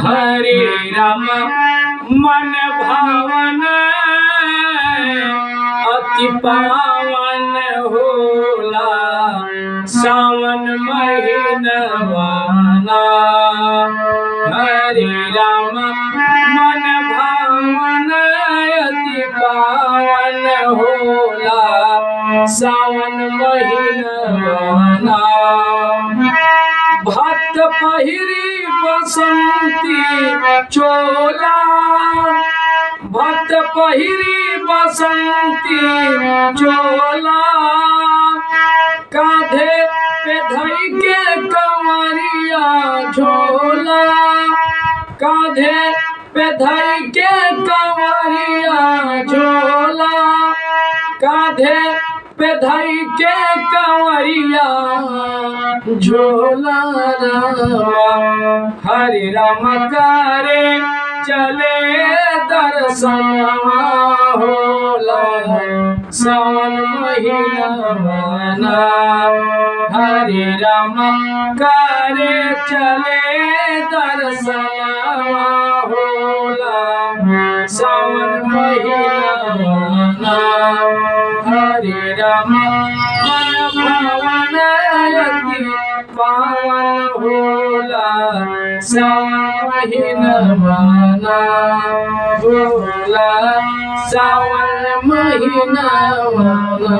हरे राम मन भावन अति पावन होला सावन महीनवाना। हरे राम मन भावन अति पावन होला सावन महीनवाना। भक्त पहिरी बसंती चोला, भक्त पहिरी बसंती चोला, कांधे पे धई के कंवरिया झोला, कांधे पे धई के कंवरिया झोला, कांधे पे धई के कंवरिया झोला। हरे राम करे चले दर्शनवा होला सावन महीनवाना। हरे राम करे चले दर्शनवा होला सावन महीनवाना। हरे राम मन भावन अति पावन होला सावन महीनवाना, होला सावन महीनवाना।